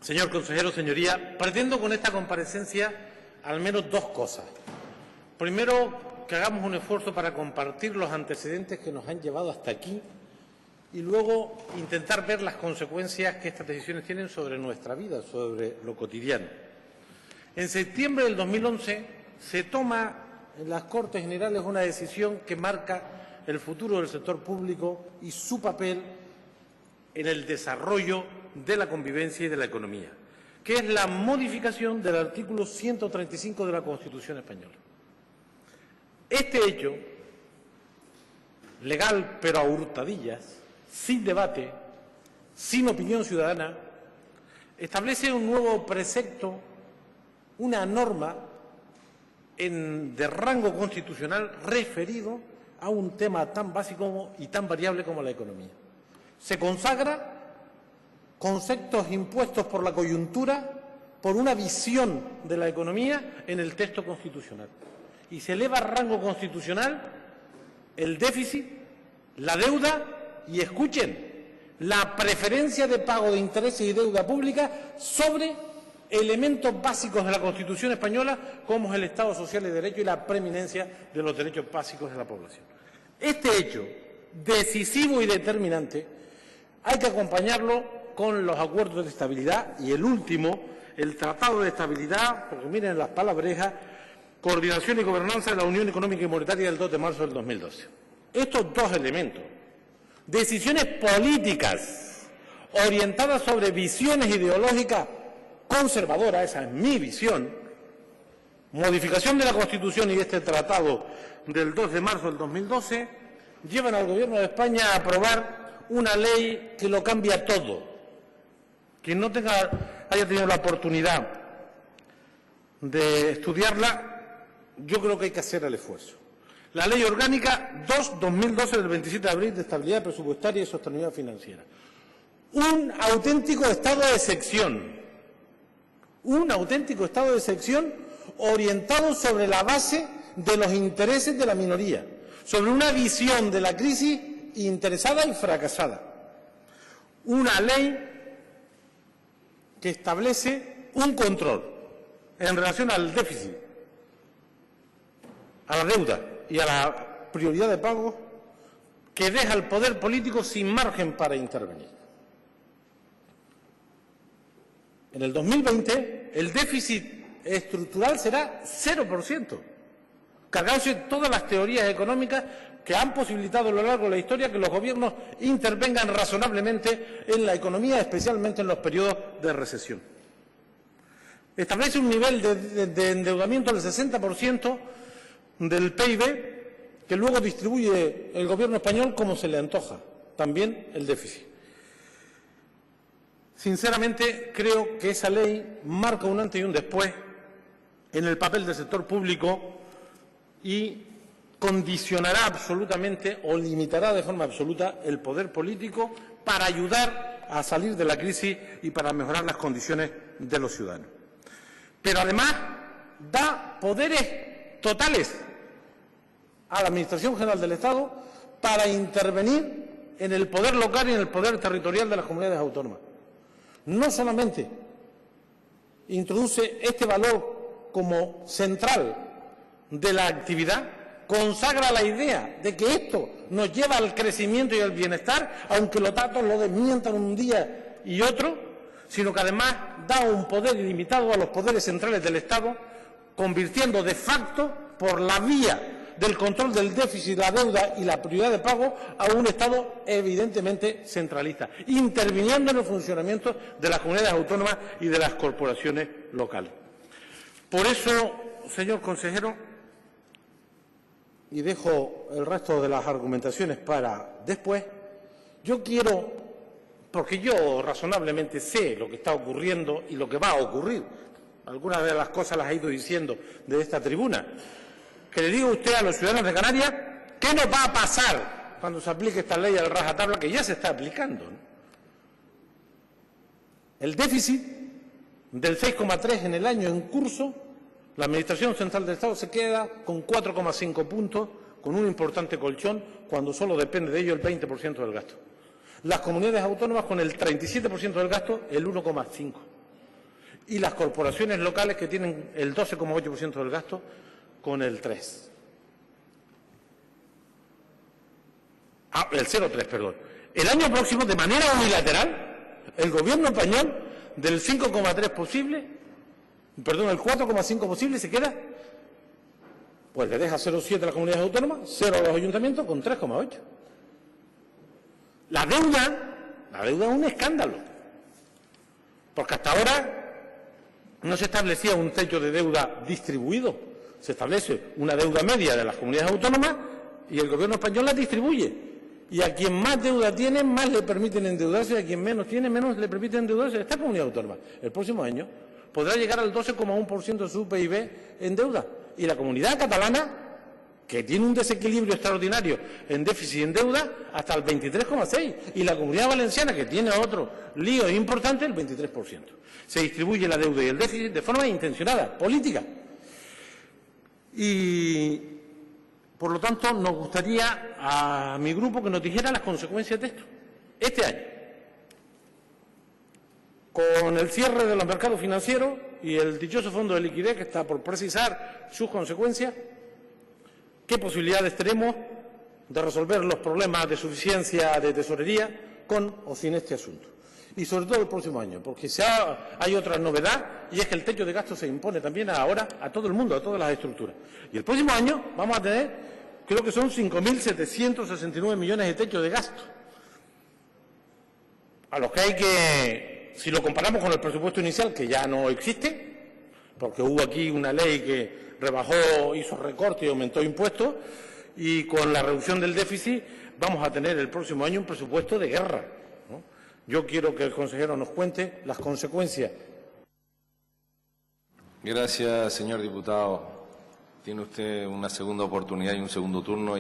Señor consejero, señoría, pretendo con esta comparecencia al menos dos cosas. Primero, que hagamos un esfuerzo para compartir los antecedentes que nos han llevado hasta aquí y luego intentar ver las consecuencias que estas decisiones tienen sobre nuestra vida, sobre lo cotidiano. En septiembre del 2011 se toma en las Cortes Generales una decisión que marca el futuro del sector público y su papel en el desarrollo de la convivencia y de la economía, que es la modificación del artículo 135 de la Constitución española. Este hecho, legal pero a hurtadillas, sin debate, sin opinión ciudadana, establece un nuevo precepto, una norma de rango constitucional referido a un tema tan básico y tan variable como la economía. Se consagra conceptos impuestos por la coyuntura, por una visión de la economía en el texto constitucional. Y se eleva a rango constitucional el déficit, la deuda y, escuchen, la preferencia de pago de intereses y deuda pública sobre elementos básicos de la Constitución española, como es el Estado social y de Derecho y la preeminencia de los derechos básicos de la población. Este hecho decisivo y determinante hay que acompañarlo con los acuerdos de estabilidad y el último, el Tratado de Estabilidad, porque miren las palabrejas, Coordinación y Gobernanza de la Unión Económica y Monetaria del 2 de marzo del 2012. Estos dos elementos, decisiones políticas orientadas sobre visiones ideológicas conservadoras, esa es mi visión, modificación de la Constitución y este tratado del 2 de marzo del 2012, llevan al Gobierno de España a aprobar una ley que lo cambia todo. Quien no haya tenido la oportunidad de estudiarla, yo creo que hay que hacer el esfuerzo. La Ley Orgánica 2/2012 del 27 de abril de Estabilidad Presupuestaria y Sostenibilidad Financiera. Un auténtico estado de excepción. Un auténtico estado de excepción orientado sobre la base de los intereses de la minoría, sobre una visión de la crisis interesada y fracasada. Una ley que establece un control en relación al déficit, a la deuda y a la prioridad de pago, que deja al poder político sin margen para intervenir. En el 2020 el déficit estructural será 0%, cargándose todas las teorías económicas que han posibilitado a lo largo de la historia que los gobiernos intervengan razonablemente en la economía, especialmente en los periodos de recesión. Establece un nivel de endeudamiento del 60% del PIB que luego distribuye el Gobierno español como se le antoja, también el déficit. Sinceramente, creo que esa ley marca un antes y un después en el papel del sector público y condicionará absolutamente o limitará de forma absoluta el poder político para ayudar a salir de la crisis y para mejorar las condiciones de los ciudadanos. Pero además da poderes totales a la Administración General del Estado para intervenir en el poder local y en el poder territorial de las comunidades autónomas. No solamente introduce este valor como central de la actividad, consagra la idea de que esto nos lleva al crecimiento y al bienestar, aunque los datos lo desmientan un día y otro, sino que además da un poder ilimitado a los poderes centrales del Estado, convirtiendo de facto, por la vía del control del déficit, la deuda y la prioridad de pago, a un Estado evidentemente centralista, interviniendo en el funcionamiento de las comunidades autónomas y de las corporaciones locales. Por eso, señor consejero, y dejo el resto de las argumentaciones para después, yo quiero, porque yo razonablemente sé lo que está ocurriendo y lo que va a ocurrir, algunas de las cosas las he ido diciendo desde esta tribuna, que le diga usted a los ciudadanos de Canarias qué nos va a pasar cuando se aplique esta ley al rajatabla que ya se está aplicando, ¿no? El déficit del 6,3 en el año en curso, la Administración Central del Estado se queda con 4,5 puntos, con un importante colchón, cuando solo depende de ello el 20% del gasto. Las comunidades autónomas con el 37% del gasto, el 1,5%. y las corporaciones locales, que tienen el 12,8% del gasto, con el 3%. El 0,3%, perdón. El año próximo, de manera unilateral, el Gobierno español, del 5,3 posible, perdón, el 4,5 posible, se queda, pues le deja 0,7 a las comunidades autónomas, 0 a los ayuntamientos, con 3,8. La deuda es un escándalo, porque hasta ahora no se establecía un techo de deuda distribuido, se establece una deuda media de las comunidades autónomas y el Gobierno español la distribuye. Y a quien más deuda tiene, más le permiten endeudarse, y a quien menos tiene, menos le permiten endeudarse. Esta comunidad autónoma, el próximo año, podrá llegar al 12,1% de su PIB en deuda. Y la comunidad catalana, que tiene un desequilibrio extraordinario en déficit y en deuda, hasta el 23,6%. Y la comunidad valenciana, que tiene otro lío importante, el 23%. Se distribuye la deuda y el déficit de forma intencionada, política. Y, por lo tanto, nos gustaría a mi grupo que nos dijera las consecuencias de esto. Este año, con el cierre de los mercados financieros y el dichoso fondo de liquidez que está por precisar sus consecuencias, ¿qué posibilidades tenemos de resolver los problemas de suficiencia de tesorería con o sin este asunto? Y sobre todo el próximo año, porque hay otra novedad, y es que el techo de gasto se impone también ahora a todo el mundo, a todas las estructuras. Y el próximo año vamos a tener, creo que son 5.769 millones de techo de gasto, a los que hay que, si lo comparamos con el presupuesto inicial, que ya no existe, porque hubo aquí una ley que rebajó, hizo recortes y aumentó impuestos, y con la reducción del déficit vamos a tener el próximo año un presupuesto de guerra, ¿no? Yo quiero que el consejero nos cuente las consecuencias. Gracias, señor diputado. Tiene usted una segunda oportunidad y un segundo turno.